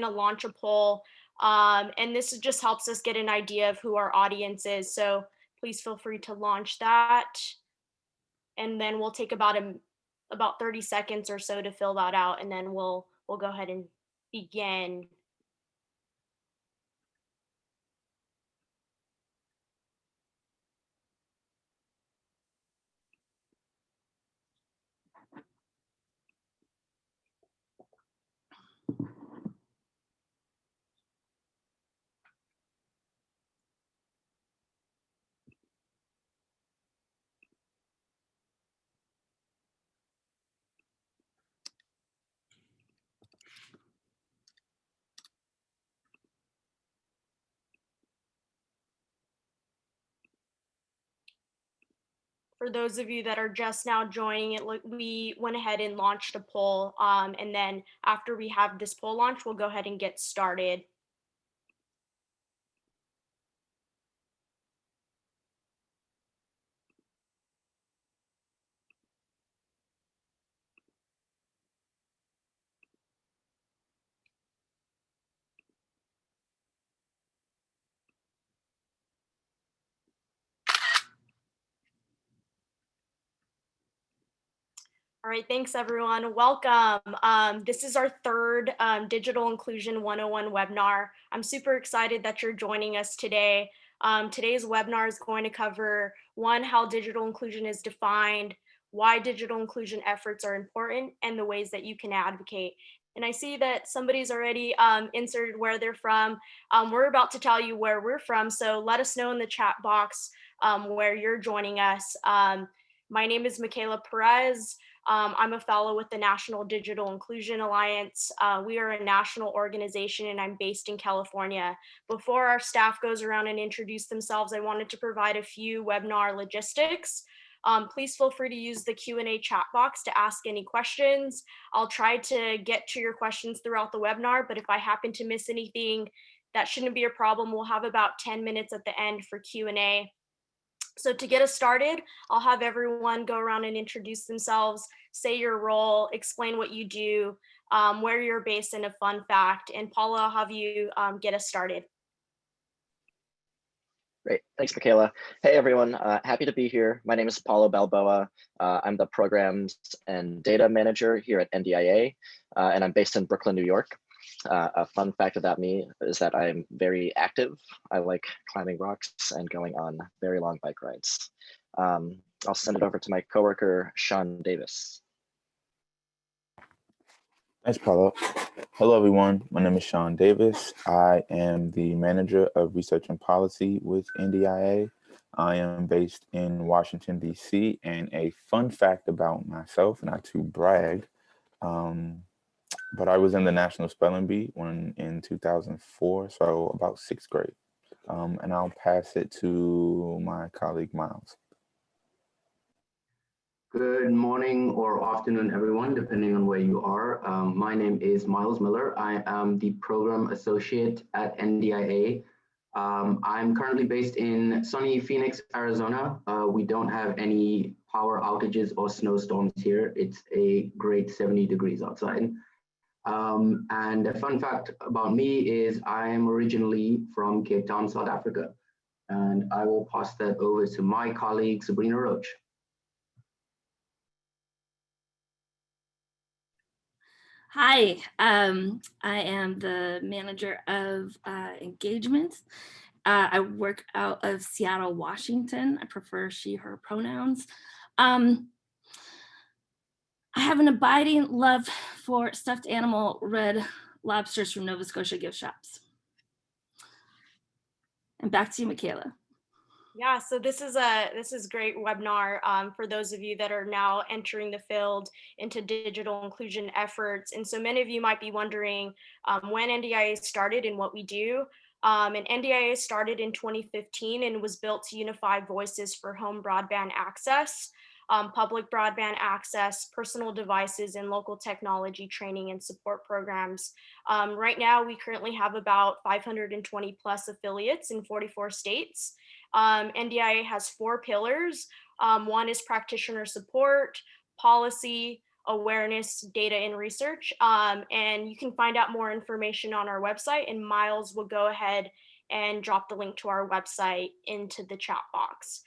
to launch a poll. And this just helps us get an idea of who our audience is. So please feel free to launch that. And then we'll take about 30 seconds or so to fill that out, and then we'll go ahead and begin. For those of you that are just now joining it, we went ahead and launched a poll. And then after we have this poll launch, we'll go ahead and get started. All right, thanks everyone. Welcome. This is our third Digital Inclusion 101 webinar. I'm super excited that you're joining us today. Today's webinar is going to cover one, how digital inclusion is defined, why digital inclusion efforts are important, and the ways that you can advocate. And I see that somebody's already inserted where they're from. We're about to tell you where we're from, so let us know in the chat box where you're joining us. My name is Michaela Perez. I'm a fellow with the National Digital Inclusion Alliance. We are a national organization and I'm based in California. Before our staff goes around and introduce themselves, I wanted to provide a few webinar logistics. Please feel free to use the Q&A chat box to ask any questions. I'll try to get to your questions throughout the webinar, but if I happen to miss anything, that shouldn't be a problem. We'll have about 10 minutes at the end for Q&A. So to get us started, I'll have everyone go around and introduce themselves, say your role, explain what you do, where you're based, and a fun fact. And Paula, I'll have you get us started. Great, thanks, Michaela. Hey, everyone, happy to be here. My name is Paulo Balboa. I'm the Programs and Data Manager here at NDIA, and I'm based in Brooklyn, New York. A fun fact about me is that I'm very active. I like climbing rocks and going on very long bike rides. I'll send it over to my coworker, Sean Davis. Thanks, Paulo. Hello, everyone. My name is Sean Davis. I am the Manager of Research and Policy with NDIA. I am based in Washington, D.C. And a fun fact about myself, not to brag, but I was in the National Spelling Bee in 2004, so about 6th grade. And I'll pass it to my colleague, Miles. Good morning or afternoon, everyone, depending on where you are. My name is Miles Miller. I am the Program Associate at NDIA. I'm currently based in sunny Phoenix, Arizona. We don't have any power outages or snowstorms here. It's a great 70 degrees outside. And a fun fact about me is I am originally from Cape Town, South Africa. And I will pass that over to my colleague, Sabrina Roach. Hi, I am the Manager of Engagement. I work out of Seattle, Washington. I prefer she, her pronouns. I have an abiding love for stuffed animal red lobsters from Nova Scotia gift shops. And back to you, Michaela. Yeah, so this is great webinar for those of you that are now entering the field into digital inclusion efforts. And so many of you might be wondering when NDIA started and what we do. And NDIA started in 2015 and was built to unify voices for home broadband access, public broadband access, personal devices, and local technology training and support programs. Right now, we currently have about 520 plus affiliates in 44 states. NDIA has 4 pillars. One is practitioner support, policy, awareness, data, and research. And you can find out more information on our website, and Miles will go ahead and drop the link to our website into the chat box.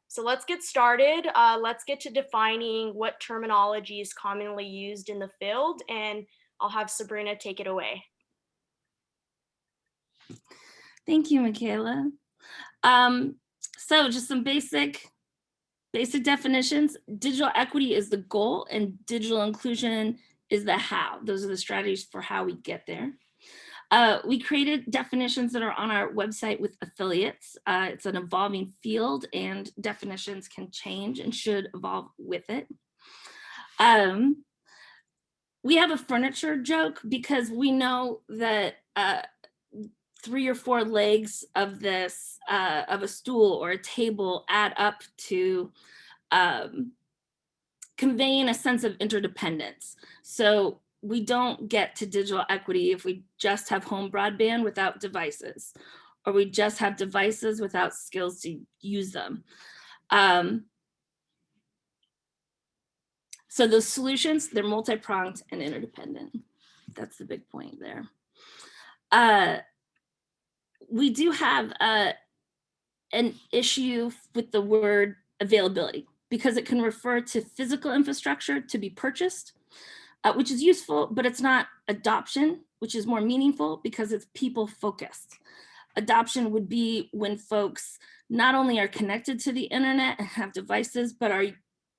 So let's get started. Let's get to defining what terminology is commonly used in the field, and I'll have Sabrina take it away. Thank you, Michaela. So just some basic definitions. Digital equity is the goal and digital inclusion is the how. Those are the strategies for how we get there. We created definitions that are on our website with affiliates. It's an evolving field and definitions can change and should evolve with it. We have a furniture joke because we know that 3 or 4 legs of this, of a stool or a table add up to conveying a sense of interdependence. So we don't get to digital equity if we just have home broadband without devices, or we just have devices without skills to use them. So those solutions, they're multi-pronged and interdependent. That's the big point there. We do have an issue with the word availability because it can refer to physical infrastructure to be purchased, which is useful, but it's not adoption, which is more meaningful because it's people focused. Adoption would be when folks not only are connected to the internet and have devices, but are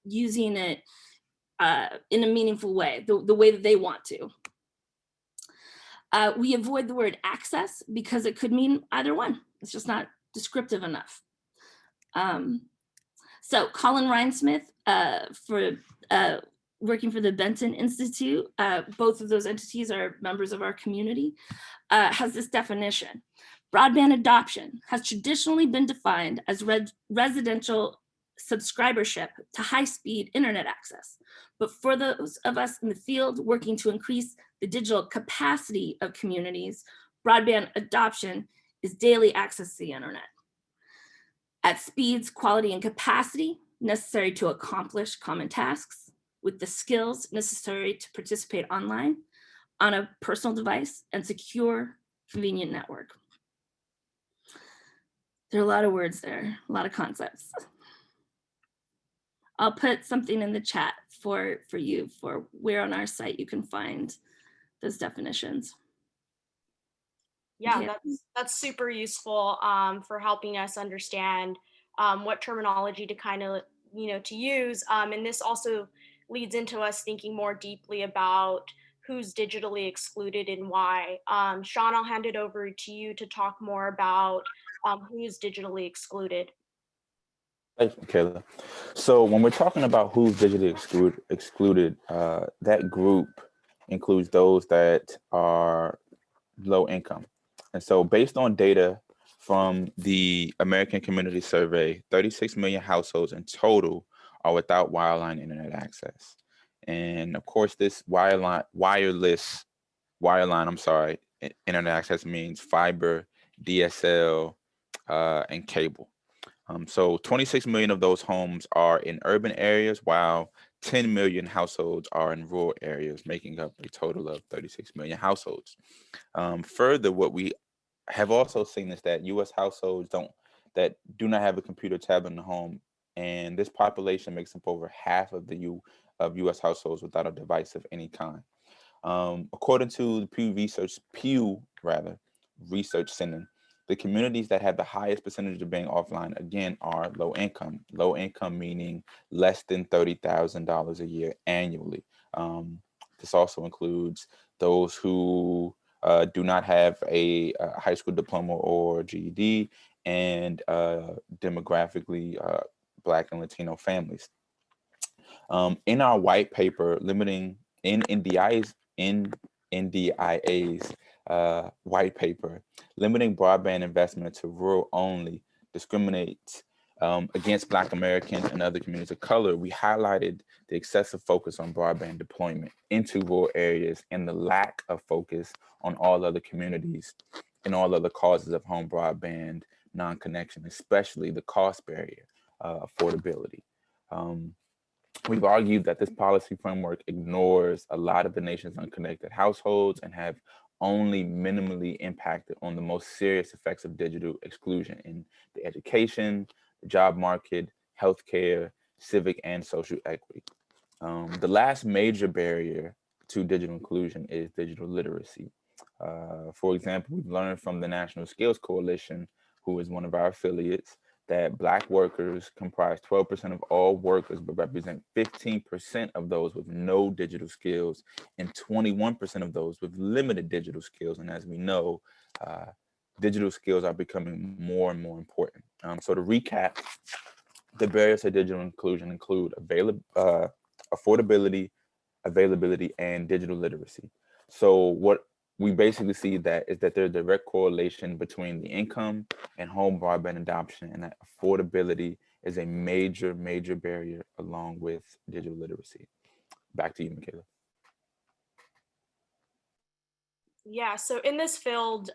using it in a meaningful way, the way that they want to. We avoid the word access because it could mean either one. It's just not descriptive enough. So Colin Rhinesmith, for working for the Benton Institute, both of those entities are members of our community, has this definition. Broadband adoption has traditionally been defined as residential subscribership to high-speed internet access. But for those of us in the field working to increase the digital capacity of communities, broadband adoption is daily access to the internet at speeds, quality, and capacity necessary to accomplish common tasks with the skills necessary to participate online on a personal device and secure, convenient network. There are a lot of words there, a lot of concepts. I'll put something in the chat for you for where on our site you can find those definitions. Yeah, that's super useful for helping us understand what terminology to kind of, to use. And this also leads into us thinking more deeply about who's digitally excluded and why. Sean, I'll hand it over to you to talk more about who's digitally excluded. Thanks, Michaela. So when we're talking about who's digitally excluded, that group includes those that are low income. And so based on data from the American Community Survey, 36 million households in total are without wireline internet access. And of course, this wireline internet access means fiber, DSL, and cable. So 26 million of those homes are in urban areas, while 10 million households are in rural areas, making up a total of 36 million households. Further, what we have also seen is that U.S. households that do not have a computer tab in the home, and this population makes up over half of U.S. households without a device of any kind. According to the Pew Research Center, the communities that have the highest percentage of being offline, again, are low income. Low income meaning less than $30,000 a year annually. This also includes those who do not have a high school diploma or GED, and demographically Black and Latino families. In our white paper, limiting in NDIA's white paper, limiting broadband investment to rural only discriminates against Black Americans and other communities of color. We highlighted the excessive focus on broadband deployment into rural areas and the lack of focus on all other communities and all other causes of home broadband non-connection, especially the cost barrier, affordability. We've argued that this policy framework ignores a lot of the nation's unconnected households and have only minimally impacted on the most serious effects of digital exclusion in the education, the job market, healthcare, civic and social equity. The last major barrier to digital inclusion is digital literacy. For example, we've learned from the National Skills Coalition, who is one of our affiliates, that Black workers comprise 12% of all workers, but represent 15% of those with no digital skills and 21% of those with limited digital skills. And as we know, digital skills are becoming more and more important. So to recap, the barriers to digital inclusion include affordability, availability, and digital literacy. So what we basically see that is that there's a direct correlation between the income and home broadband adoption, and that affordability is a major, major barrier along with digital literacy. Back to you, Michaela. Yeah, so in this field,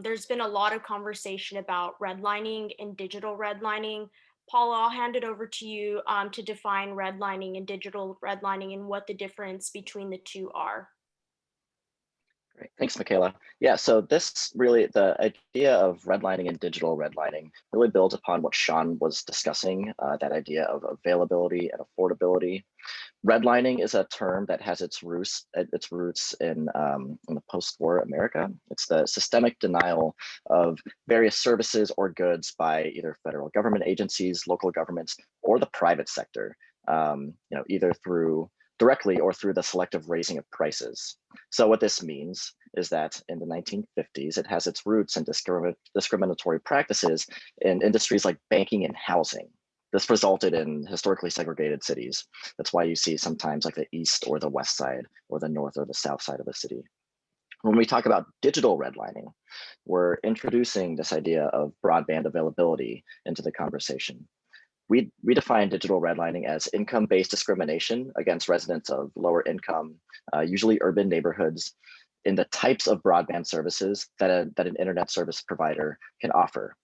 there's been a lot of conversation about redlining and digital redlining. Paula, I'll hand it over to you to define redlining and digital redlining and what the difference between the two are. Great. Thanks, Michaela. Yeah, so this really, the idea of redlining and digital redlining really builds upon what Sean was discussing, that idea of availability and affordability. Redlining is a term that has its roots in the post-war America. It's the systemic denial of various services or goods by either federal government agencies, local governments, or the private sector, either through directly or through the selective raising of prices. So what this means is that in the 1950s, it has its roots in discriminatory practices in industries like banking and housing. This resulted in historically segregated cities. That's why you see sometimes like the east or the west side or the north or the south side of the city. When we talk about digital redlining, we're introducing this idea of broadband availability into the conversation. We define digital redlining as income-based discrimination against residents of lower income, usually urban neighborhoods, in the types of broadband services that an internet service provider can offer.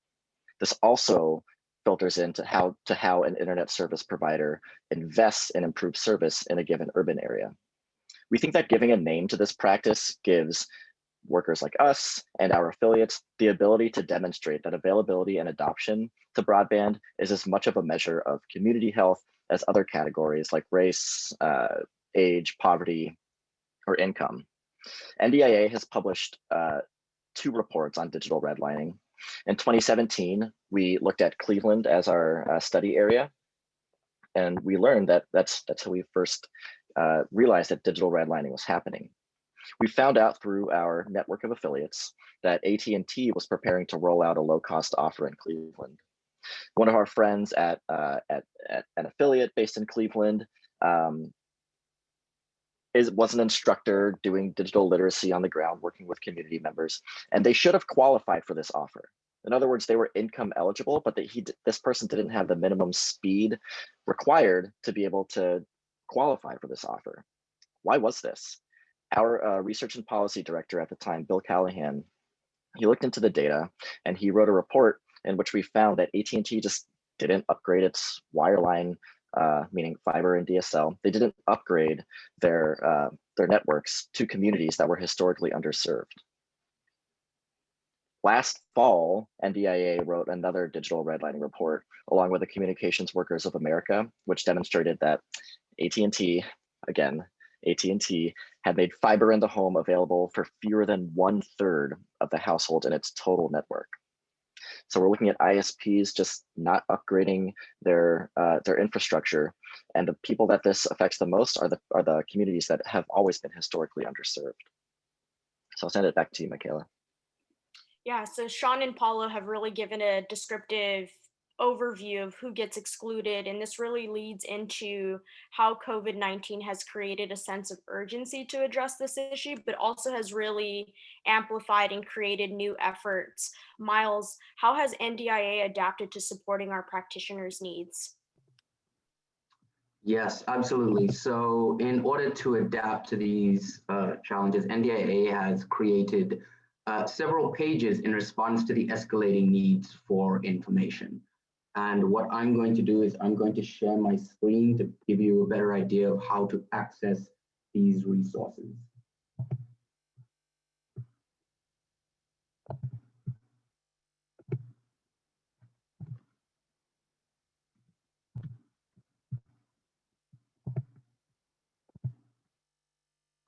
This also filters into how an internet service provider invests in improved service in a given urban area. We think that giving a name to this practice gives workers like us and our affiliates the ability to demonstrate that availability and adoption to broadband is as much of a measure of community health as other categories like race, age, poverty, or income. NDIA has published 2 reports on digital redlining. In 2017, we looked at Cleveland as our study area, and we learned that that's how we first realized that digital redlining was happening. We found out through our network of affiliates that AT&T was preparing to roll out a low-cost offer in Cleveland. One of our friends at an affiliate based in Cleveland was an instructor doing digital literacy on the ground, working with community members, and they should have qualified for this offer. In other words, they were income eligible, but this person didn't have the minimum speed required to be able to qualify for this offer. Why was this? Our research and policy director at the time, Bill Callahan, he looked into the data and he wrote a report in which we found that AT&T just didn't upgrade its wireline, meaning fiber and DSL. They didn't upgrade their networks to communities that were historically underserved. Last fall, NDIA wrote another digital redlining report along with the Communications Workers of America, which demonstrated that AT&T, again, AT&T had made fiber in the home available for fewer than 1/3 of the households in its total network. So we're looking at ISPs just not upgrading their infrastructure, and the people that this affects the most are the communities that have always been historically underserved. So I'll send it back to you, Michaela. Yeah, so Sean and Paula have really given a descriptive overview of who gets excluded, and this really leads into how COVID-19 has created a sense of urgency to address this issue, but also has really amplified and created new efforts. Miles, how has NDIA adapted to supporting our practitioners' needs? Yes, absolutely. So in order to adapt to these challenges, NDIA has created several pages in response to the escalating needs for information. And what I'm going to do is I'm going to share my screen to give you a better idea of how to access these resources.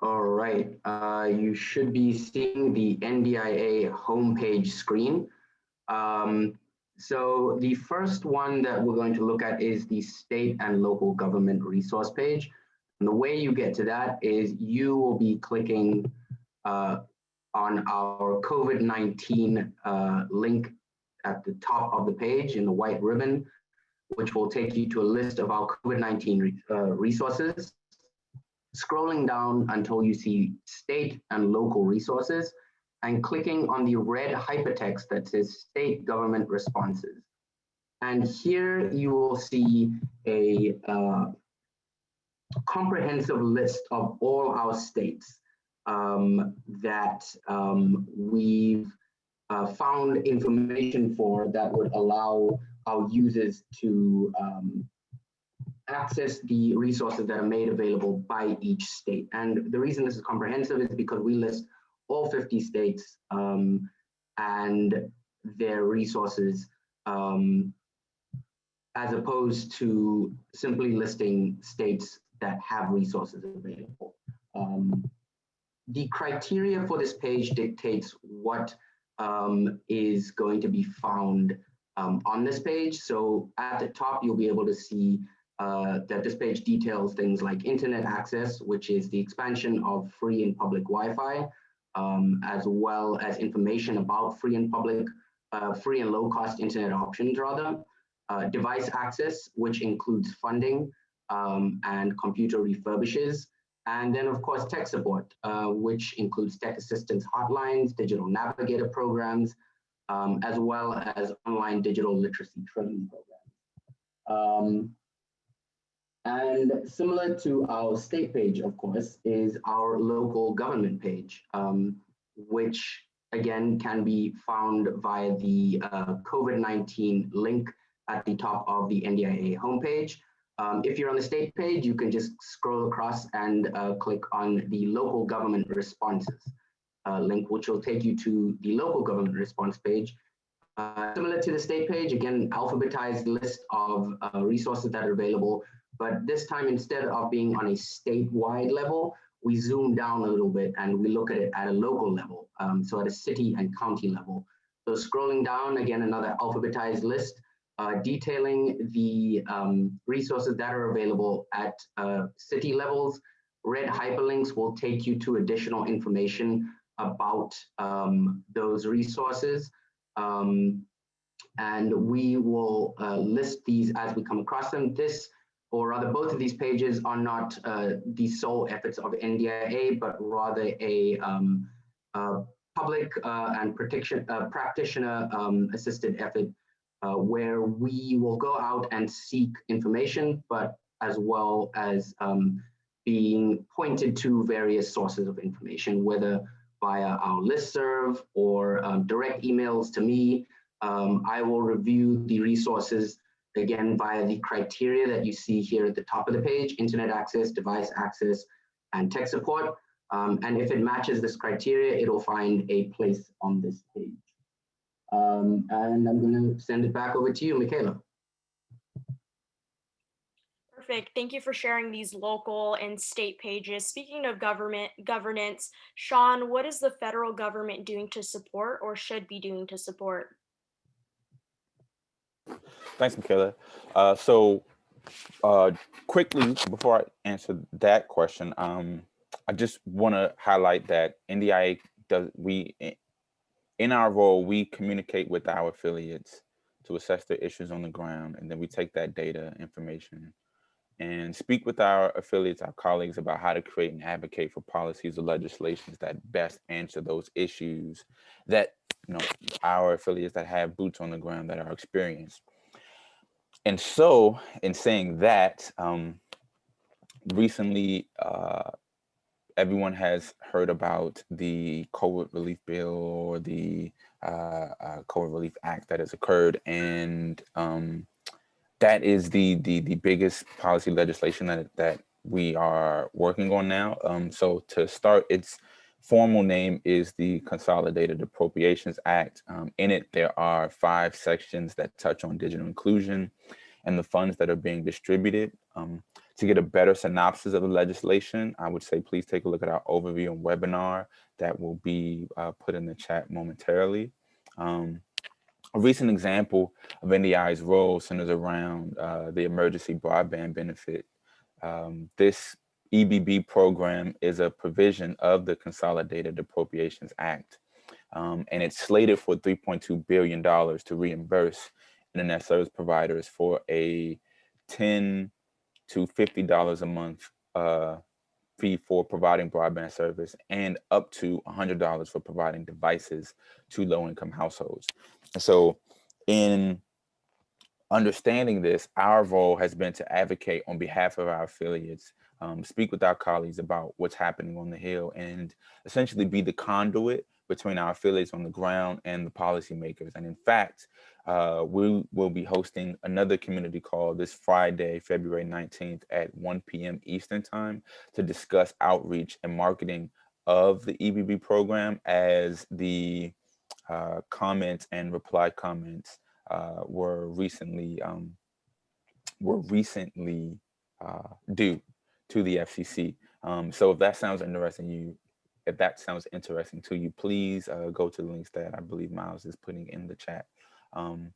All right, you should be seeing the NDIA homepage screen. So the first one that we're going to look at is the state and local government resource page. And the way you get to that is you will be clicking on our COVID-19 link at the top of the page in the white ribbon, which will take you to a list of our COVID-19 resources. Scrolling down until you see state and local resources and clicking on the red hypertext that says state government responses. And here you will see a comprehensive list of all our states that we've found information for that would allow our users to access the resources that are made available by each state. And the reason this is comprehensive is because we list all 50 states and their resources as opposed to simply listing states that have resources available. The criteria for this page dictates what is going to be found on this page. So at the top, you'll be able to see that this page details things like internet access, which is the expansion of free and public Wi-Fi, as well as information about free and low-cost internet options, rather. Device access, which includes funding and computer refurbishes. And then, of course, tech support, which includes tech assistance hotlines, digital navigator programs, as well as online digital literacy training programs. And similar to our state page, of course, is our local government page, which again can be found via the COVID-19 link at the top of the NDIA homepage. If you're on the state page, you can just scroll across and click on the local government responses link, which will take you to the local government response page. Similar to the state page, again, alphabetized list of resources that are available. But this time, instead of being on a statewide level, we zoom down a little bit and we look at it at a local level, so at a city and county level. So scrolling down, again, another alphabetized list detailing the resources that are available at city levels. Red hyperlinks will take you to additional information about those resources. And we will list these as we come across them. This, or rather both of these pages are not the sole efforts of NDIA, but rather a public and practitioner assisted effort where we will go out and seek information, but as well as being pointed to various sources of information, whether via our listserv or direct emails to me. I will review the resources again via the criteria that you see here at the top of the page: internet access, device access, and tech support. And if it matches this criteria, it'll find a place on this page. And I'm going to send it back over to you, Michaela. Perfect. Thank you for sharing these local and state pages. Speaking of governance, Sean, what is the federal government doing to support or should be doing to support? Thanks, Michaela. Quickly, before I answer that question, I just want to highlight that NDIA in our role, we communicate with our affiliates to assess their issues on the ground, and then we take that data information and speak with our affiliates, our colleagues, about how to create and advocate for policies or legislations that best answer those issues that our affiliates that have boots on the ground that are experienced. And so, in saying that, recently, everyone has heard about the COVID relief bill or the COVID relief act that has occurred. And that is the biggest policy legislation that we are working on now. So to start, its formal name is the Consolidated Appropriations Act. In it, there are 5 sections that touch on digital inclusion and the funds that are being distributed. To get a better synopsis of the legislation, I would say please take a look at our overview and webinar that will be put in the chat momentarily. A recent example of NDI's role centers around the emergency broadband benefit. This EBB program is a provision of the Consolidated Appropriations Act, and it's slated for $3.2 billion to reimburse internet service providers for a $10 to $50 a month fee for providing broadband service and up to $100 for providing devices to low-income households. And so in understanding this, our role has been to advocate on behalf of our affiliates, speak with our colleagues about what's happening on the Hill, and essentially be the conduit between our affiliates on the ground and the policymakers. And in fact, we will be hosting another community call this Friday, February 19th at 1 p.m. Eastern time to discuss outreach and marketing of the EBB program as the comments and reply comments were recently due to the FCC. So if that sounds interesting to you, please go to the links that I believe Miles is putting in the chat. And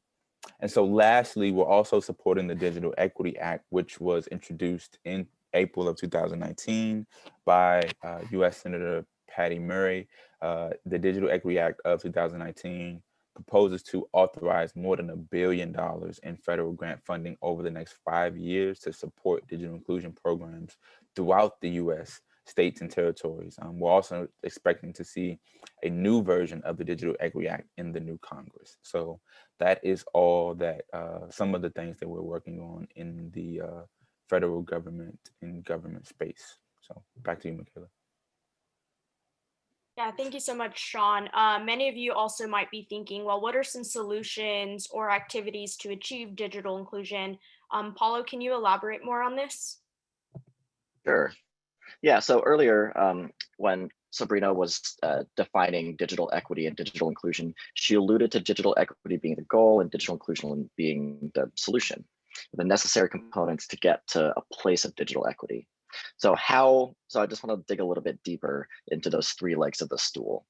so lastly, we're also supporting the Digital Equity Act, which was introduced in April of 2019 by US Senator Patty Murray. The Digital Equity Act of 2019 proposes to authorize more than $1 billion in federal grant funding over the next 5 years to support digital inclusion programs throughout the US, states, and territories. We're also expecting to see a new version of the Digital Equity Act in the new Congress. So that is all that some of the things that we're working on in the federal government and government space. So back to you, Michaela. Yeah, thank you so much, Sean. Many of you also might be thinking, well, what are some solutions or activities to achieve digital inclusion? Paulo, can you elaborate more on this? Sure. Yeah, so earlier when Sabrina was defining digital equity and digital inclusion, she alluded to digital equity being the goal and digital inclusion being the solution, the necessary components to get to a place of digital equity. So I just want to dig a little bit deeper into those 3 legs of the stool.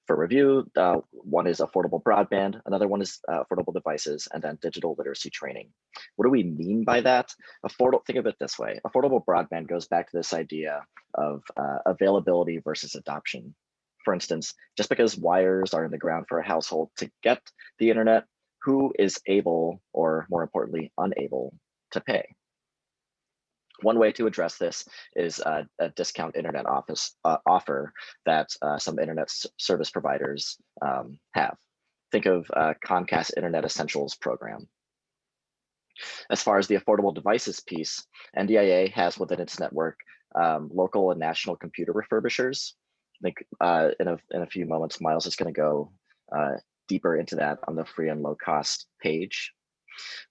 For review, one is affordable broadband, another one is affordable devices, and then digital literacy training. What do we mean by that? Think of it this way. Affordable broadband goes back to this idea of availability versus adoption. For instance, just because wires are in the ground for a household to get the internet, who is able, or more importantly, unable to pay? One way to address this is a discount internet offer that some internet service providers have. Think of Comcast Internet Essentials program. As far as the affordable devices piece, NDIA has within its network local and national computer refurbishers. I think in a few moments, Miles is going to go deeper into that on the free and low cost page.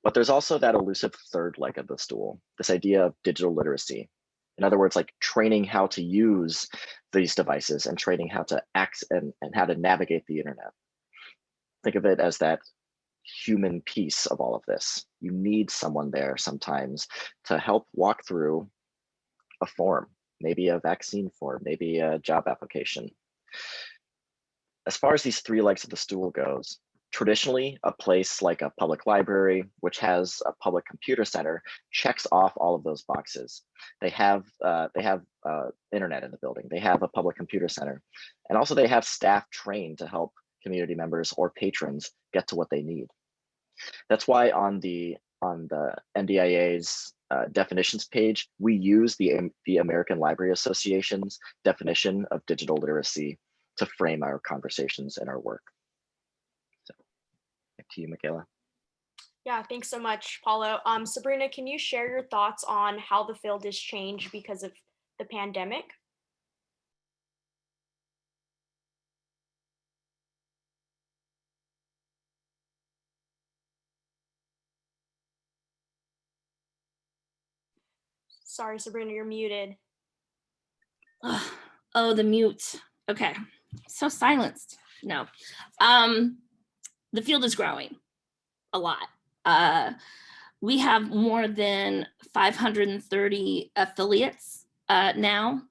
But there's also that elusive 3rd leg of the stool, this idea of digital literacy. In other words, like training how to use these devices and training how to and how to navigate the internet. Think of it as that human piece of all of this. You need someone there sometimes to help walk through a form, maybe a vaccine form, maybe a job application. As far as these 3 legs of the stool goes, traditionally, a place like a public library, which has a public computer center, checks off all of those boxes. They have internet in the building. They have a public computer center, and also they have staff trained to help community members or patrons get to what they need. That's why on the NDIA's definitions page, we use the American Library Association's definition of digital literacy to frame our conversations and our work. Back to you, Michaela. Yeah, thanks so much, Paulo. Sabrina, can you share your thoughts on how the field has changed because of the pandemic? Sorry, Sabrina, you're muted. Oh, the mute. Okay, so silenced. No, the field is growing a lot. We have more than 530 affiliates now.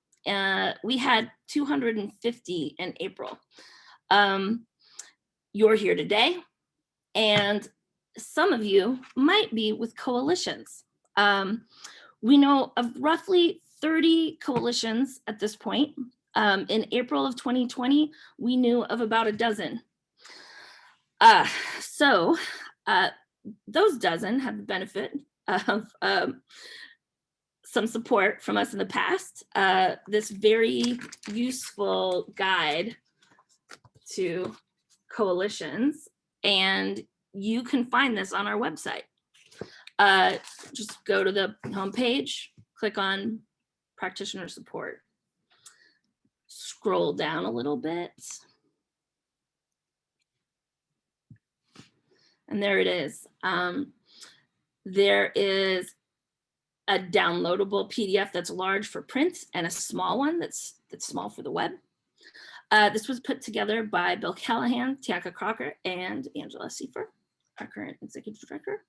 We had 250 in April. You're here today, and some of you might be with coalitions. We know of roughly 30 coalitions at this point. In April of 2020, we knew of about a dozen. Those dozen have the benefit of some support from us in the past. This very useful guide to coalitions, and you can find this on our website. Just go to the homepage, click on practitioner support, scroll down a little bit, and there it is. There is a downloadable PDF that's large for print and a small one that's small for the web. This was put together by Bill Callahan, Tiaka Crocker, and Angela Seifer, our current executive director.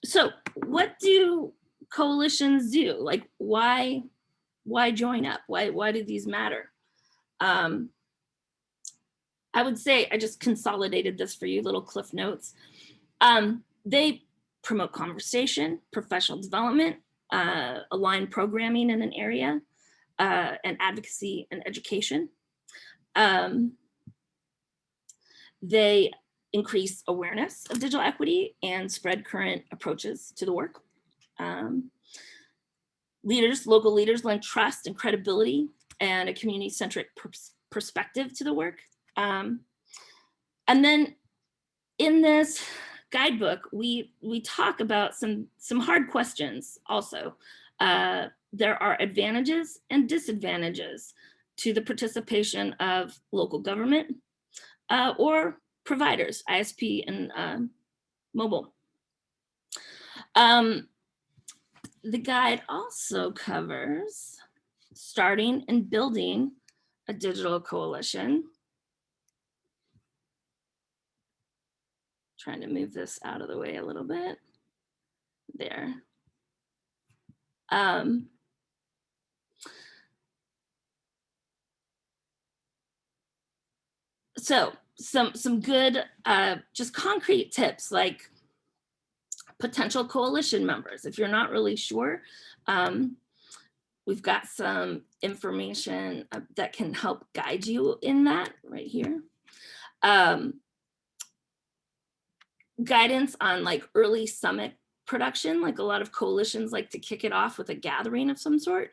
So what do coalitions do? Like, why join up? Why do these matter? I would say, I just consolidated this for you, little cliff notes. They promote conversation, professional development, align programming in an area, and advocacy and education. They increase awareness of digital equity and spread current approaches to the work. Local leaders lend trust and credibility and a community-centric perspective to the work. And then in this guidebook, we talk about some hard questions also. There are advantages and disadvantages to the participation of local government or providers, ISP and mobile. The guide also covers starting and building a digital coalition. Trying to move this out of the way a little bit. There. So some good, just concrete tips, like potential coalition members. If you're not really sure, we've got some information that can help guide you in that right here. Guidance on like early summit production, like a lot of coalitions like to kick it off with a gathering of some sort.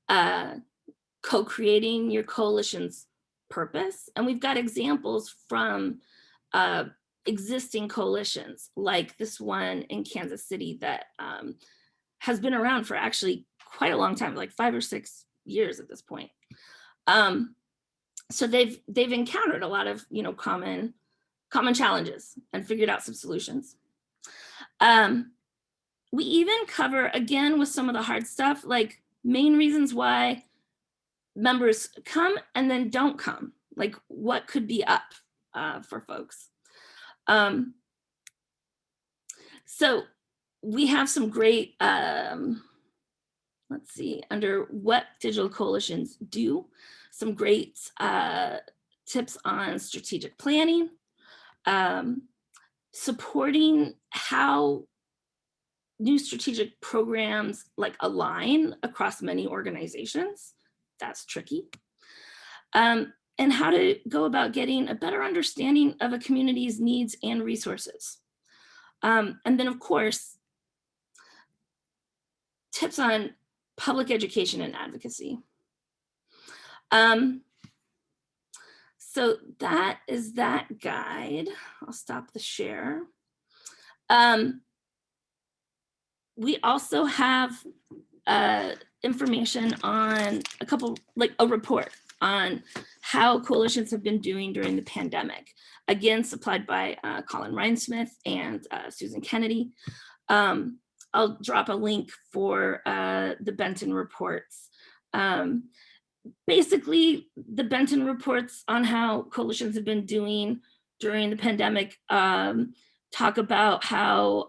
Co-creating your coalition's purpose. And we've got examples from existing coalitions, like this one in Kansas City that has been around for actually quite a long time, like 5 or 6 years at this point. So they've encountered a lot of common challenges and figured out some solutions. We even cover, again, with some of the hard stuff, like main reasons why members come and then don't come, like what could be up for folks. So we have some great, let's see, under what digital coalitions do, some great tips on strategic planning, supporting how new strategic programs like align across many organizations. That's tricky. And how to go about getting a better understanding of a community's needs and resources. And then of course, tips on public education and advocacy. So that is that guide. I'll stop the share. We also have information on a report on how coalitions have been doing during the pandemic. Again, supplied by Colin Rhinesmith and Susan Kennedy. I'll drop a link for the Benton reports. Basically, the Benton reports on how coalitions have been doing during the pandemic talk about how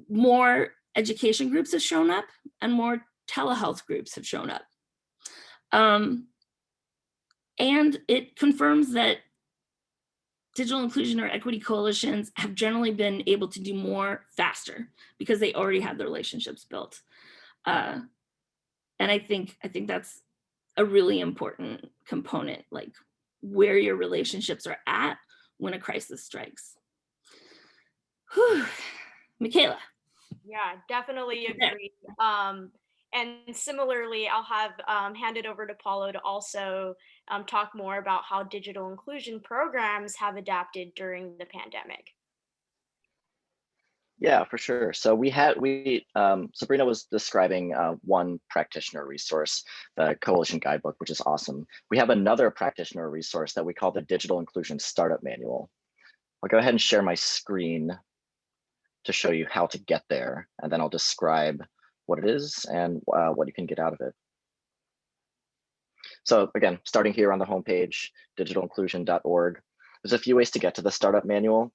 more education groups have shown up and more telehealth groups have shown up. And it confirms that digital inclusion or equity coalitions have generally been able to do more faster because they already have the relationships built. And I think that's a really important component, like where your relationships are at when a crisis strikes. Whew. Michaela. Yeah, definitely agree. And similarly, I'll have hand it over to Paulo to also talk more about how digital inclusion programs have adapted during the pandemic. Yeah, for sure. So Sabrina was describing one practitioner resource, the Coalition Guidebook, which is awesome. We have another practitioner resource that we call the Digital Inclusion Startup Manual. I'll go ahead and share my screen to show you how to get there, and then I'll describe what it is and what you can get out of it. So again, starting here on the homepage, digitalinclusion.org, there's a few ways to get to the startup manual.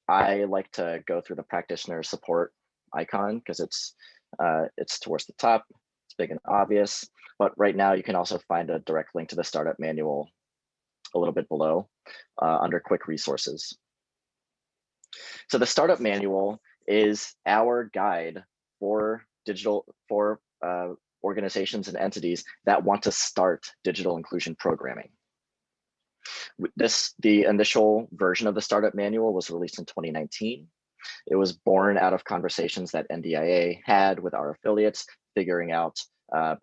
I like to go through the practitioner support icon because it's towards the top, it's big and obvious, but right now you can also find a direct link to the startup manual a little bit below under quick resources. So the startup manual is our guide for organizations and entities that want to start digital inclusion programming. The initial version of the startup manual was released in 2019. It was born out of conversations that NDIA had with our affiliates, figuring out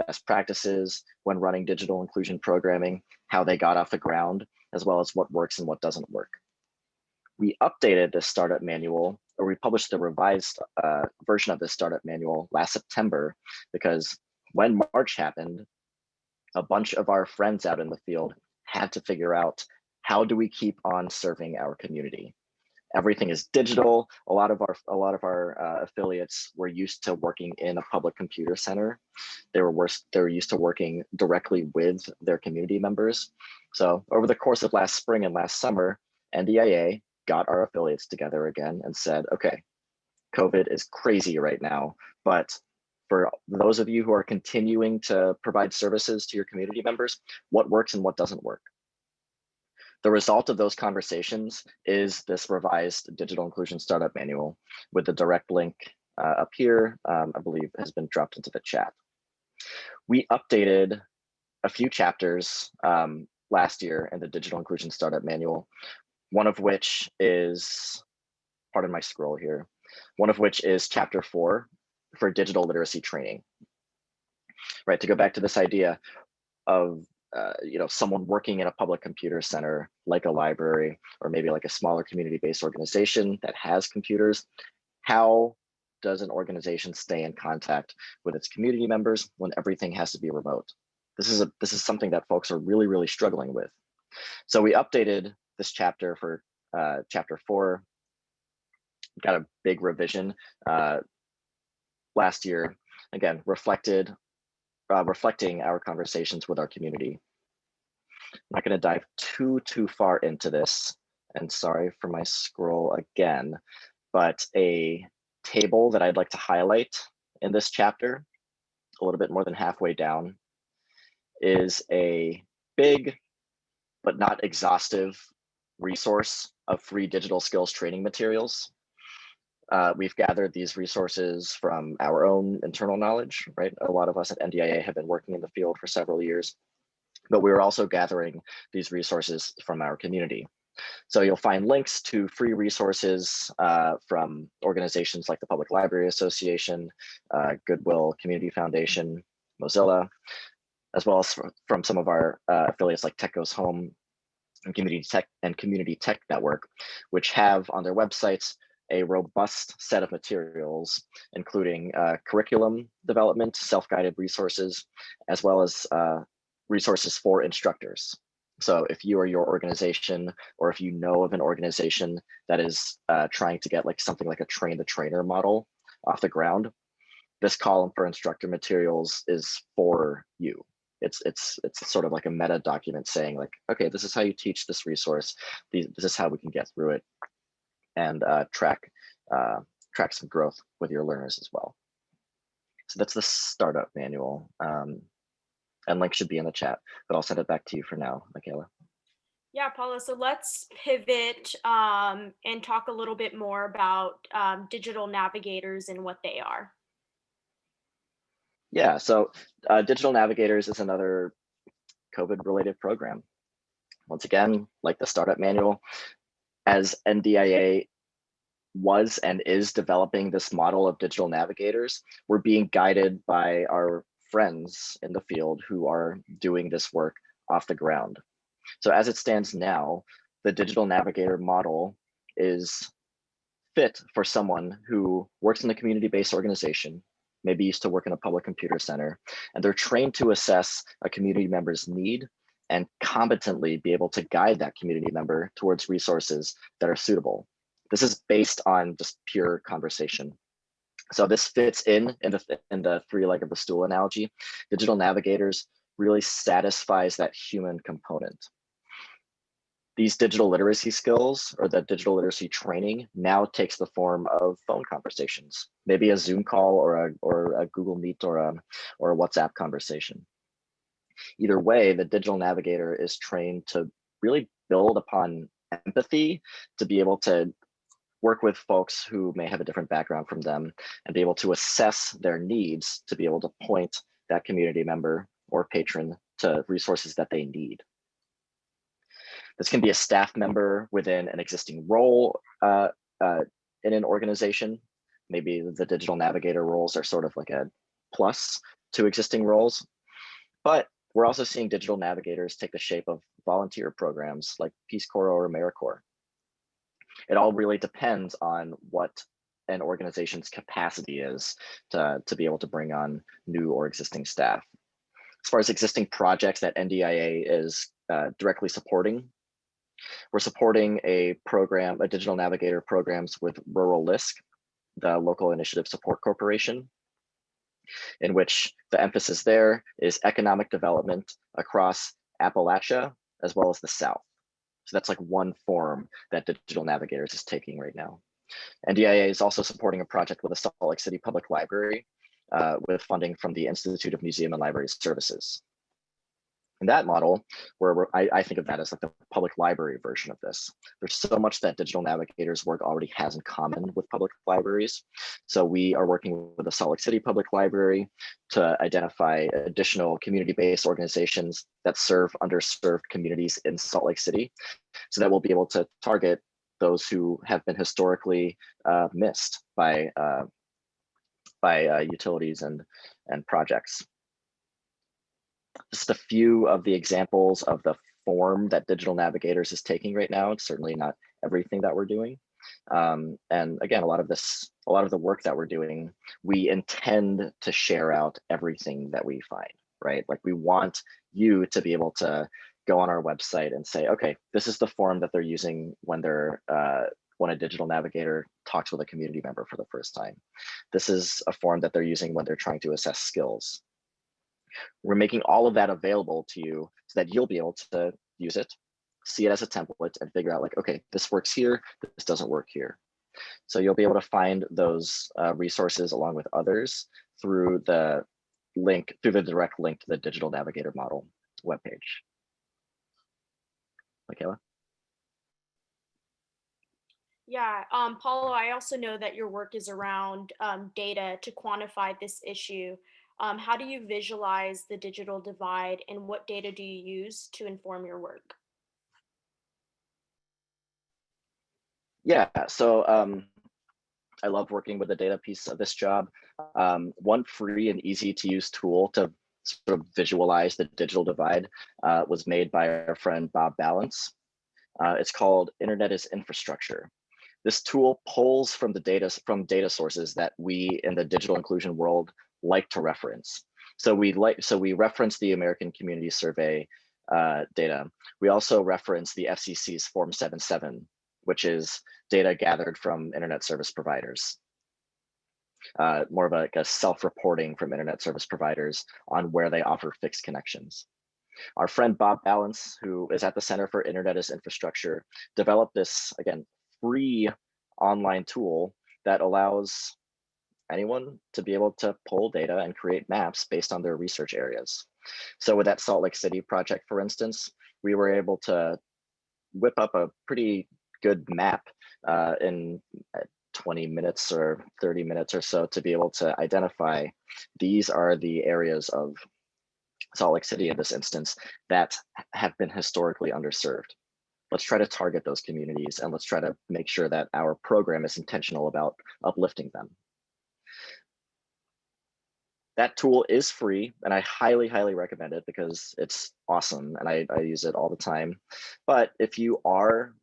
best practices when running digital inclusion programming, how they got off the ground, as well as what works and what doesn't work. We updated the startup manual, or we published a revised version of the startup manual last September, because when March happened, a bunch of our friends out in the field had to figure out, how do we keep on serving our community? Everything is digital. A lot of our affiliates were used to working in a public computer center. They were used to working directly with their community members. So over the course of last spring and last summer, NDIA got our affiliates together again and said, okay, COVID is crazy right now, but for those of you who are continuing to provide services to your community members, what works and what doesn't work? The result of those conversations is this revised digital inclusion startup manual with the direct link up here, I believe has been dropped into the chat. We updated a few chapters last year in the digital inclusion startup manual, one of which is, pardon my scroll here, one of which is chapter 4 for digital literacy training. Right, to go back to this idea of someone working in a public computer center, like a library, or maybe like a smaller community-based organization that has computers, how does an organization stay in contact with its community members when everything has to be remote? This is something that folks are really, really struggling with. So we updated this chapter for chapter 4, got a big revision last year, again, reflecting our conversations with our community. I'm not going to dive too far into this, and sorry for my scroll again, but a table that I'd like to highlight in this chapter, a little bit more than halfway down, is a big but not exhaustive resource of free digital skills training materials. We've gathered these resources from our own internal knowledge, right? A lot of us at NDIA have been working in the field for several years, but we're also gathering these resources from our community. So you'll find links to free resources from organizations like the Public Library Association, Goodwill Community Foundation, Mozilla, as well as from some of our affiliates like Tech Goes Home and Community Tech Network, which have on their websites a robust set of materials, including curriculum development, self-guided resources, as well as resources for instructors. So if you or your organization, or if you know of an organization that is trying to get like something like a train the trainer model off the ground, this column for instructor materials is for you. It's sort of like a meta document saying like, okay, this is how you teach this resource. This is how we can get through it, and track some growth with your learners as well. So that's the startup manual. And link should be in the chat, but I'll send it back to you for now, Michaela. Yeah, Paula, so let's pivot and talk a little bit more about digital navigators and what they are. Yeah, so Digital Navigators is another COVID-related program. Once again, like the startup manual, as NDIA was and is developing this model of digital navigators, we're being guided by our friends in the field who are doing this work off the ground. So as it stands now, the digital navigator model is fit for someone who works in a community-based organization, maybe used to work in a public computer center, and they're trained to assess a community member's need and competently be able to guide that community member towards resources that are suitable. This is based on just pure conversation. So this fits in the three leg of the stool analogy. Digital navigators really satisfies that human component. These digital literacy skills, or the digital literacy training, now takes the form of phone conversations, maybe a Zoom call or a Google Meet or a WhatsApp conversation. Either way, the digital navigator is trained to really build upon empathy, to be able to work with folks who may have a different background from them and be able to assess their needs, to be able to point that community member or patron to resources that they need. This can be a staff member within an existing role in an organization. Maybe the digital navigator roles are sort of like a plus to existing roles, but we're also seeing digital navigators take the shape of volunteer programs like Peace Corps or AmeriCorps. It all really depends on what an organization's capacity is to be able to bring on new or existing staff. As far as existing projects that NDIA is directly supporting, we're supporting a digital navigator programs with Rural LISC, the Local Initiative Support Corporation, in which the emphasis there is economic development across Appalachia as well as the South. So that's like one form that Digital Navigators is taking right now. NDIA is also supporting a project with the Salt Lake City Public Library with funding from the Institute of Museum and Library Services. In that model, where I think of that as like the public library version of this. There's so much that Digital Navigators work already has in common with public libraries. So we are working with the Salt Lake City Public Library to identify additional community-based organizations that serve underserved communities in Salt Lake City, so that we'll be able to target those who have been historically missed by utilities and projects. Just a few of the examples of the form that Digital Navigators is taking right now. It's certainly not everything that we're doing. And again, a lot of the work that we're doing, we intend to share out everything that we find, right? Like we want you to be able to go on our website and say, okay, this is the form that they're using when when a digital navigator talks with a community member for the first time. This is a form that they're using when they're trying to assess skills. We're making all of that available to you so that you'll be able to use it, see it as a template, and figure out like, okay, this works here, this doesn't work here. So you'll be able to find those resources along with others through the direct link to the Digital Navigator model webpage. Michaela? Yeah, Paulo, I also know that your work is around data to quantify this issue. How do you visualize the digital divide, and what data do you use to inform your work? Yeah, so I love working with the data piece of this job. One free and easy to use tool to sort of visualize the digital divide was made by our friend Bob Balance. It's called internetis infrastructure. This tool pulls from data sources that we in the digital inclusion world like to reference. So we reference the American Community Survey data. We also reference the FCC's Form 77, which is data gathered from internet service providers. More of like a self-reporting from internet service providers on where they offer fixed connections. Our friend Bob Balance, who is at the Center for Internetis Infrastructure, developed this, again, free online tool that allows anyone to be able to pull data and create maps based on their research areas. So with that Salt Lake City project, for instance, we were able to whip up a pretty good map in 20 minutes or 30 minutes or so to be able to identify these are the areas of Salt Lake City in this instance that have been historically underserved. Let's try to target those communities and let's try to make sure that our program is intentional about uplifting them. That tool is free and I highly, highly recommend it because it's awesome and I use it all the time. But if you are,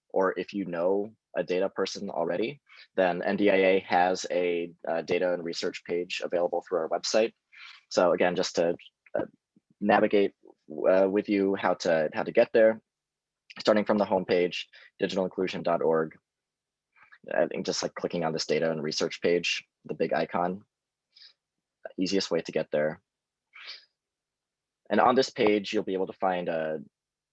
or if you know a data person already, then NDIA has a data and research page available through our website. So again, just to navigate with you how to get there, starting from the homepage, digitalinclusion.org. I think just like clicking on this data and research page, the big icon, easiest way to get there. And on this page, you'll be able to find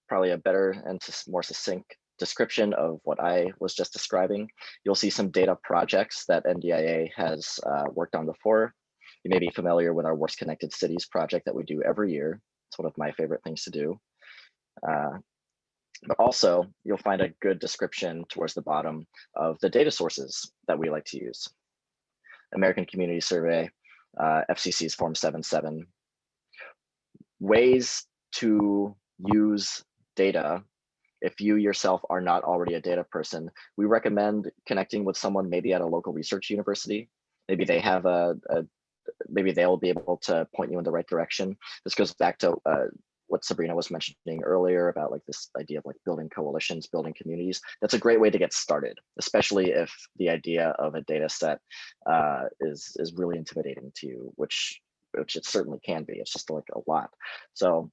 probably a better and more succinct description of what I was just describing. You'll see some data projects that NDIA has worked on before. You may be familiar with our Worst Connected Cities project that we do every year. It's one of my favorite things to do. But also, you'll find a good description towards the bottom of the data sources that we like to use. American Community Survey, FCC's Form 77. Ways to use data. If you yourself are not already a data person, we recommend connecting with someone maybe at a local research university. Maybe they have maybe they'll be able to point you in the right direction. This goes back to what Sabrina was mentioning earlier about like this idea of like building coalitions, building communities. That's a great way to get started, especially if the idea of a data set is really intimidating to you, which it certainly can be. It's just like a lot. So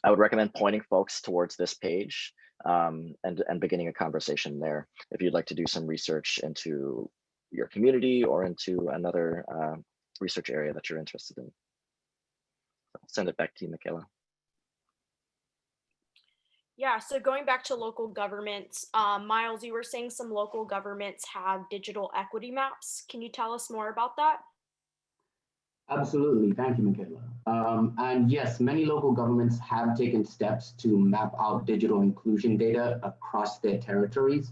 I would recommend pointing folks towards this page and beginning a conversation there if you'd like to do some research into your community or into another research area that you're interested in. I'll send it back to you, Michaela. Yeah, so going back to local governments, Miles, you were saying some local governments have digital equity maps. Can you tell us more about that? Absolutely, thank you, Michaela. And yes, many local governments have taken steps to map out digital inclusion data across their territories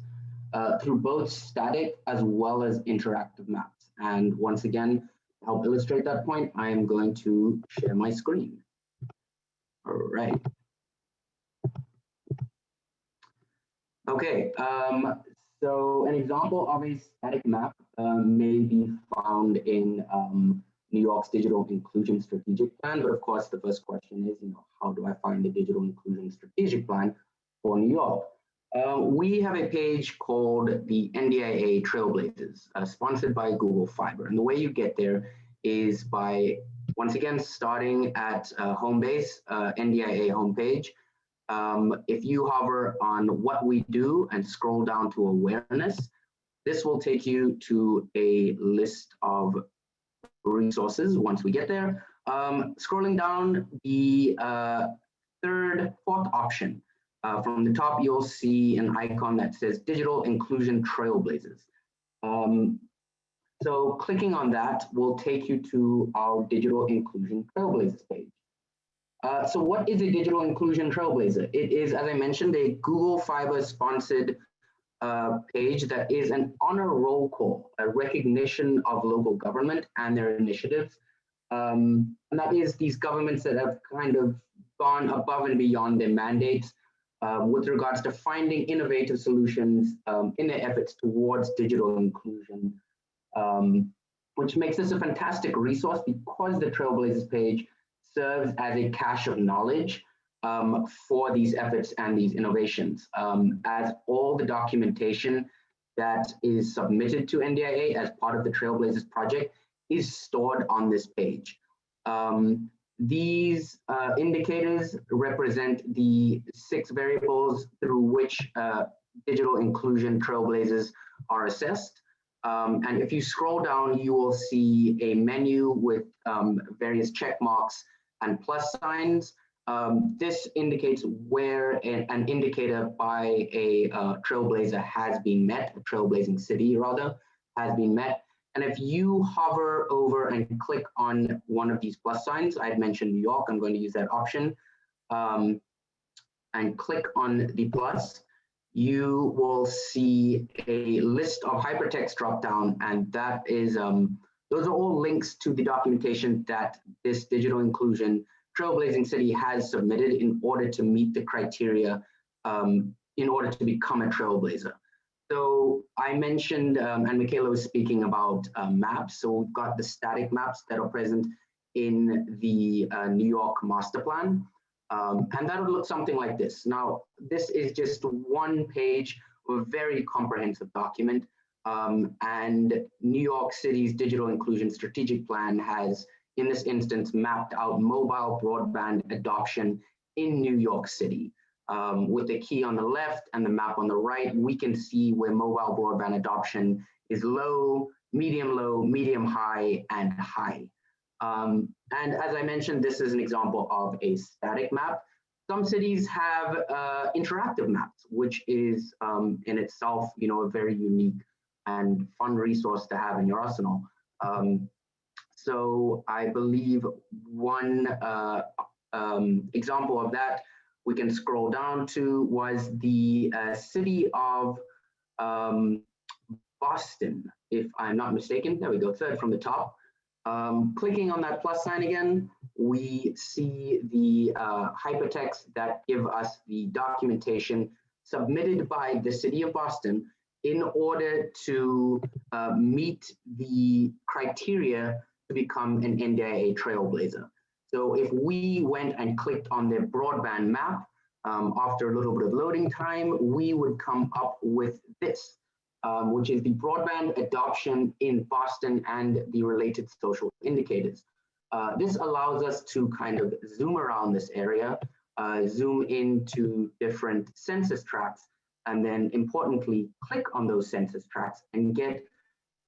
through both static as well as interactive maps. And once again, to help illustrate that point, I am going to share my screen. All right. Okay, so an example of a static map may be found in New York's Digital Inclusion Strategic Plan, but of course the first question is, how do I find the Digital Inclusion Strategic Plan for New York? We have a page called the NDIA Trailblazers, sponsored by Google Fiber, and the way you get there is by, once again, starting at home base, NDIA homepage. If you hover on what we do and scroll down to awareness, this will take you to a list of resources once we get there. Scrolling down the fourth option, from the top, you'll see an icon that says Digital Inclusion Trailblazers. So clicking on that will take you to our Digital Inclusion Trailblazers page. So what is a digital inclusion trailblazer? It is, as I mentioned, a Google Fiber sponsored page that is an honor roll call, a recognition of local government and their initiatives. And that is these governments that have kind of gone above and beyond their mandates with regards to finding innovative solutions in their efforts towards digital inclusion, which makes this a fantastic resource because the Trailblazers page serves as a cache of knowledge for these efforts and these innovations, as all the documentation that is submitted to NDIA as part of the Trailblazers project is stored on this page. These indicators represent the 6 variables through which digital inclusion trailblazers are assessed. And if you scroll down, you will see a menu with various check marks and plus signs. This indicates where an indicator by a trailblazer has been met, a trailblazing city rather, has been met. And if you hover over and click on one of these plus signs, I had mentioned New York, I'm going to use that option, and click on the plus, you will see a list of hypertext dropdown, and that is, those are all links to the documentation that this digital inclusion trailblazing city has submitted in order to meet the criteria in order to become a trailblazer. So I mentioned, and Michaela was speaking about maps. So we've got the static maps that are present in the New York master plan. And that would look something like this. Now, this is just one page of a very comprehensive document. And New York City's digital inclusion strategic plan has, in this instance, mapped out mobile broadband adoption in New York City. With the key on the left and the map on the right, we can see where mobile broadband adoption is low, medium high, and high. And as I mentioned, this is an example of a static map. Some cities have interactive maps, which is in itself, a very unique and fun resource to have in your arsenal. So I believe one example of that we can scroll down to was the city of Boston, if I'm not mistaken. There we go, third from the top. Clicking on that plus sign again, we see the hypertext that give us the documentation submitted by the city of Boston in order to meet the criteria to become an NDIA trailblazer. So if we went and clicked on their broadband map, after a little bit of loading time, we would come up with this, which is the broadband adoption in Boston and the related social indicators. This allows us to kind of zoom around this area, zoom into different census tracts, and then importantly, click on those census tracts and get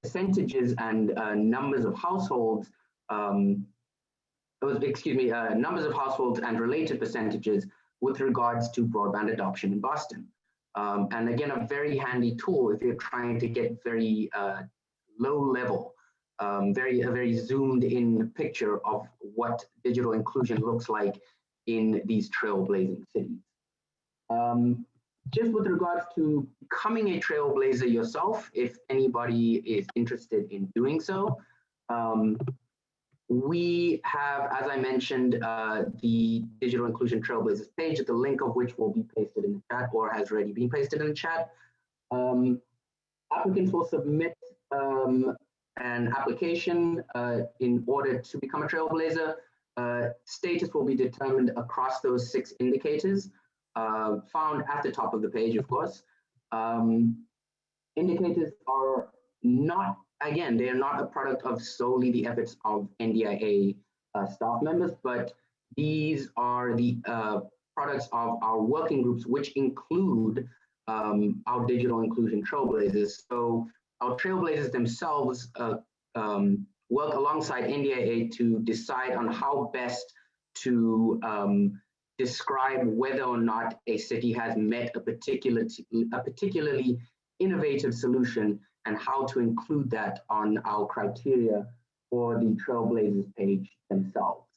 percentages and numbers of households, numbers of households and related percentages with regards to broadband adoption in Boston. And again, a very handy tool if you're trying to get very low level, a very zoomed in picture of what digital inclusion looks like in these trailblazing cities. Just with regards to becoming a trailblazer yourself, if anybody is interested in doing so, we have, as I mentioned, the Digital Inclusion Trailblazers page, the link of which will be pasted in the chat or has already been pasted in the chat. Applicants will submit an application in order to become a trailblazer. Status will be determined across those 6 indicators found at the top of the page, of course. Indicators are not, again, they are not a product of solely the efforts of NDIA staff members, but these are the products of our working groups, which include our digital inclusion trailblazers. So our trailblazers themselves work alongside NDIA to decide on how best to describe whether or not a city has met a particularly innovative solution and how to include that on our criteria for the Trailblazers page themselves.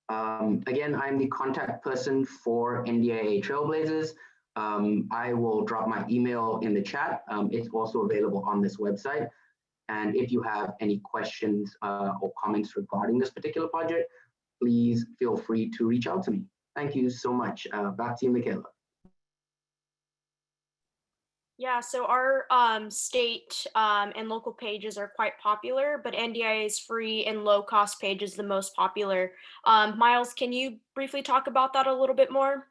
Again, I'm the contact person for NDIA Trailblazers. I will drop my email in the chat. It's also available on this website. And if you have any questions or comments regarding this particular project, please feel free to reach out to me. Thank you so much. Back to you, Michaela. Yeah, so our state and local pages are quite popular, but NDIA's free and low-cost page is the most popular. Miles, can you briefly talk about that a little bit more?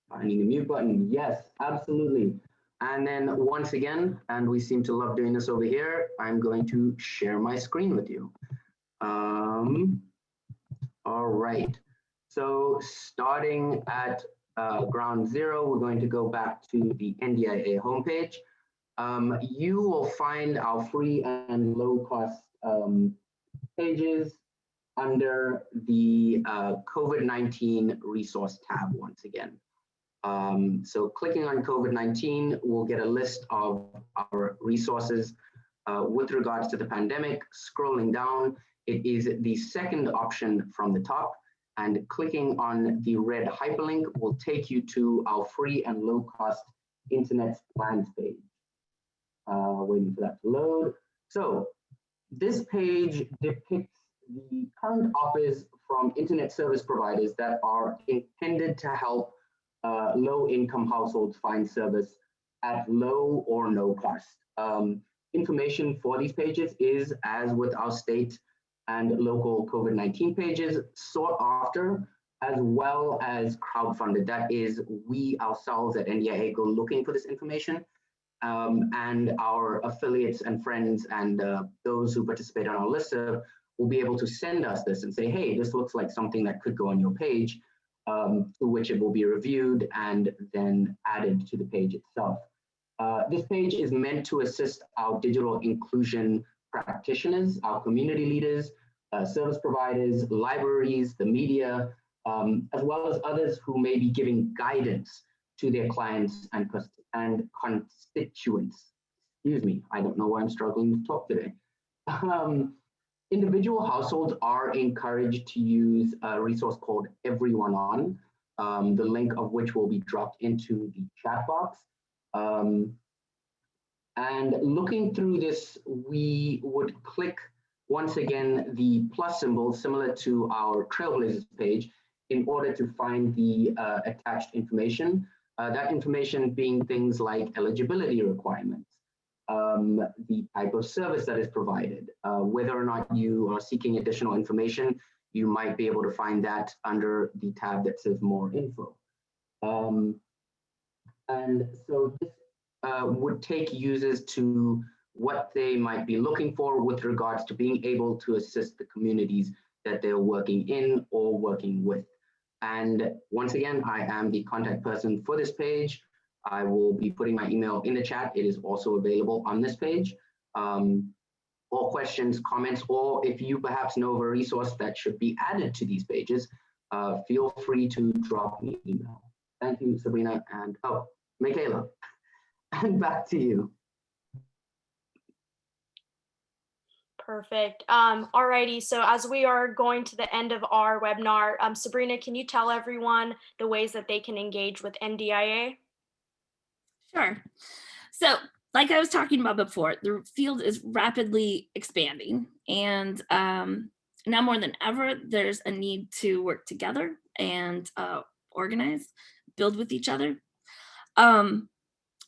Finding the mute button. Yes, absolutely. And then once again, and we seem to love doing this over here, I'm going to share my screen with you. All right. So starting at ground zero, we're going to go back to the NDIA homepage. You will find our free and low cost pages under the COVID-19 resource tab once again. So clicking on COVID-19, we'll get a list of our resources with regards to the pandemic. Scrolling down, it is the second option from the top, and clicking on the red hyperlink will take you to our free and low cost internet plans page. Waiting for that to load. So this page depicts the current offers from internet service providers that are intended to help low-income households find service at low or no cost. Information for these pages is, as with our state and local COVID-19 pages, sought after as well as crowdfunded. That is, we ourselves at NDIA go looking for this information, and our affiliates and friends and those who participate on our listserv will be able to send us this and say, hey, this looks like something that could go on your page, to which it will be reviewed and then added to the page itself. This page is meant to assist our digital inclusion practitioners, our community leaders, service providers, libraries, the media, as well as others who may be giving guidance to their clients and constituents. Excuse me, I don't know why I'm struggling to talk today. Individual households are encouraged to use a resource called Everyone On, the link of which will be dropped into the chat box. And looking through this, we would click once again the plus symbol similar to our Trailblazers page in order to find the attached information. That information being things like eligibility requirements, the type of service that is provided, whether or not you are seeking additional information, you might be able to find that under the tab that says more info. And so this would take users to what they might be looking for with regards to being able to assist the communities that they're working in or working with. And once again, I am the contact person for this page. I will be putting my email in the chat. It is also available on this page. All questions, comments, or if you perhaps know of a resource that should be added to these pages, feel free to drop me an email. Thank you, Sabrina, and oh, Michaela, and back to you. Perfect. Alrighty, so as we are going to the end of our webinar, Sabrina, can you tell everyone the ways that they can engage with NDIA? Sure. So like I was talking about before, the field is rapidly expanding, and now more than ever, there's a need to work together and organize, build with each other. And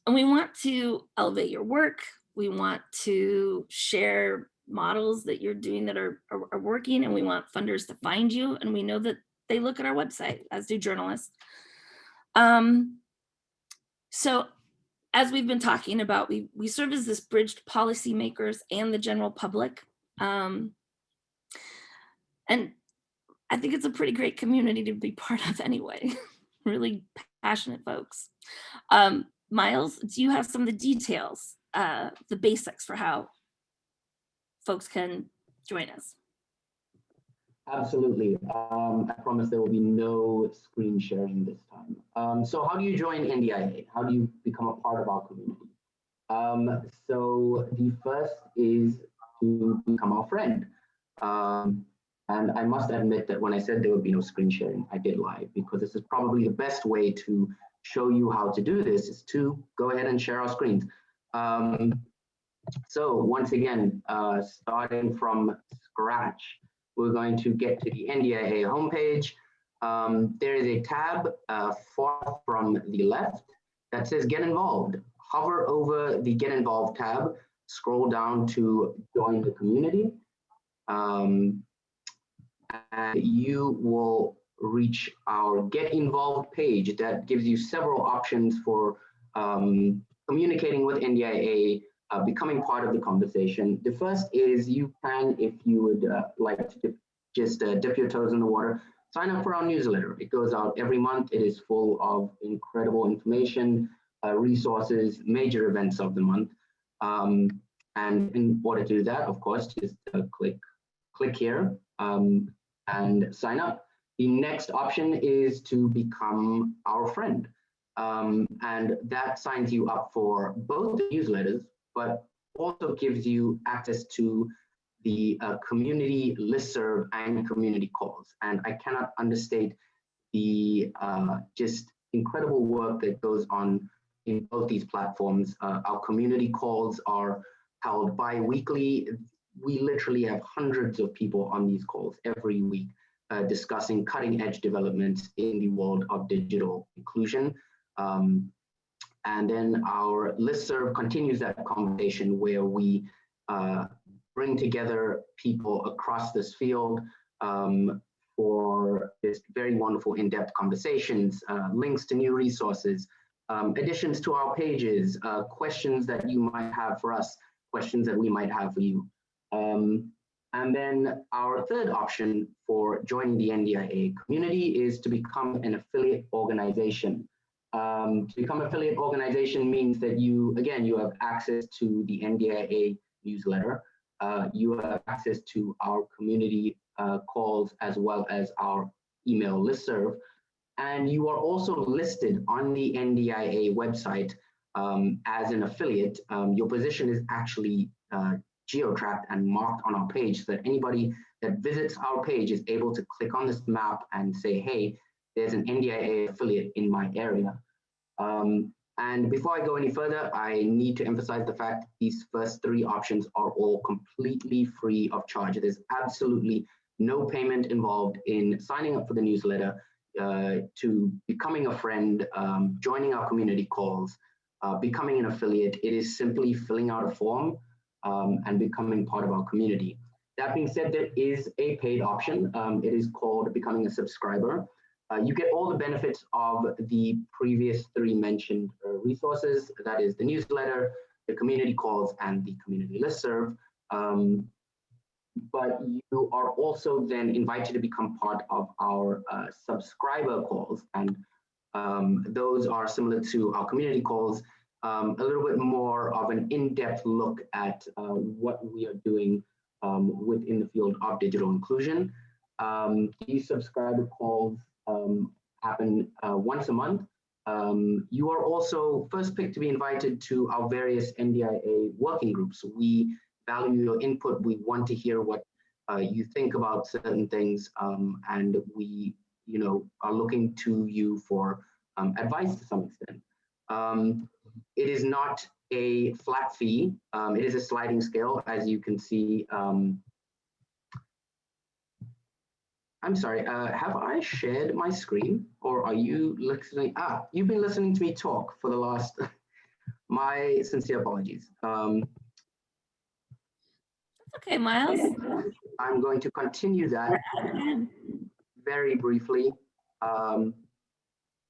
we want to elevate your work. We want to share models that you're doing that are working, and we want funders to find you. And we know that they look at our website, as do journalists. So as we've been talking about, we serve as this bridge to policymakers and the general public. And I think it's a pretty great community to be part of anyway, really passionate folks. Miles, do you have some of the details, the basics for how folks can join us? Absolutely. I promise there will be no screen sharing this time. So how do you join NDIA? How do you become a part of our community? So the first is to become our friend. And I must admit that when I said there would be no screen sharing, I did lie, because this is probably the best way to show you how to do this is to go ahead and share our screens. So once again, starting from scratch, we're going to get to the NDIA homepage. There is a tab far from the left that says Get Involved. Hover over the Get Involved tab, scroll down to Join the Community, and you will reach our Get Involved page that gives you several options for communicating with NDIA, becoming part of the conversation. The first is you can, if you would like to dip your toes in the water, sign up for our newsletter. It goes out every month. It is full of incredible information, resources, major events of the month. And in order to do that, of course, just click here and sign up. The next option is to become our friend. And that signs you up for both the newsletters, but also gives you access to the community listserv and community calls. And I cannot understate the just incredible work that goes on in both these platforms. Our community calls are held bi-weekly. We literally have hundreds of people on these calls every week discussing cutting edge developments in the world of digital inclusion. And then our listserv continues that conversation where we bring together people across this field for this very wonderful in-depth conversations, links to new resources, additions to our pages, questions that you might have for us, questions that we might have for you. And then our third option for joining the NDIA community is to become an affiliate organization. To become an affiliate organization means that you have access to the NDIA newsletter. You have access to our community calls as well as our email listserv. And you are also listed on the NDIA website as an affiliate. Your position is actually geo-tracked and marked on our page so that anybody that visits our page is able to click on this map and say, hey, there's an NDIA affiliate in my area. And before I go any further, I need to emphasize the fact these first three options are all completely free of charge. There's absolutely no payment involved in signing up for the newsletter, to becoming a friend, joining our community calls, becoming an affiliate. It is simply filling out a form and becoming part of our community. That being said, there is a paid option. It is called becoming a subscriber. You get all the benefits of the previous three mentioned resources. That is the newsletter, the community calls, and the community listserv. But you are also then invited to become part of our subscriber calls. And those are similar to our community calls, a little bit more of an in-depth look at what we are doing within the field of digital inclusion. These subscriber calls happen once a month. You are also first picked to be invited to our various NDIA working groups. We value your input. We want to hear what you think about certain things, and we, are looking to you for advice to some extent. It is not a flat fee. It is a sliding scale, as you can see. I'm sorry, have I shared my screen, or are you listening? You've been listening to me talk for the last, my sincere apologies. That's okay, Miles. I'm going to continue that very briefly.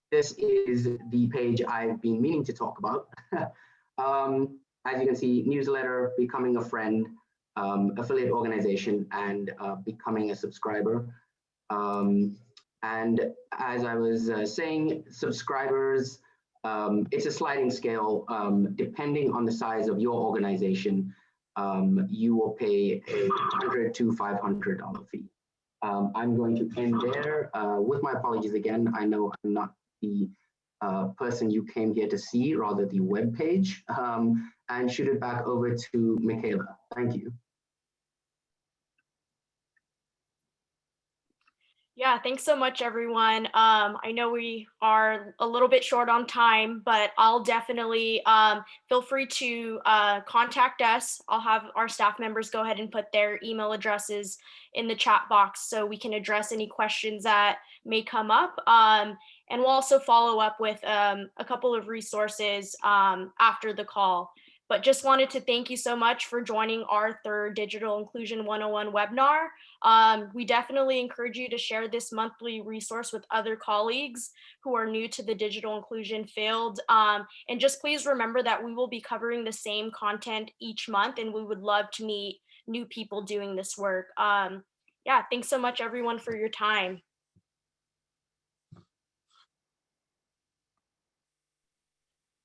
This is the page I've been meaning to talk about. As you can see, newsletter, becoming a friend, affiliate organization, and becoming a subscriber. And as I was saying, subscribers, it's a sliding scale. Depending on the size of your organization, you will pay a $100 to $500 fee. I'm going to end there with my apologies again. I know I'm not the person you came here to see, rather the web page, and shoot it back over to Michaela. Thank you. Yeah, thanks so much, everyone. I know we are a little bit short on time, but I'll definitely feel free to contact us. I'll have our staff members go ahead and put their email addresses in the chat box so we can address any questions that may come up. And we'll also follow up with a couple of resources after the call. But just wanted to thank you so much for joining our third Digital Inclusion 101 webinar. We definitely encourage you to share this monthly resource with other colleagues who are new to the digital inclusion field. And just please remember that we will be covering the same content each month, and we would love to meet new people doing this work. Yeah, thanks so much everyone for your time.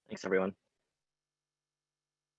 Thanks, everyone.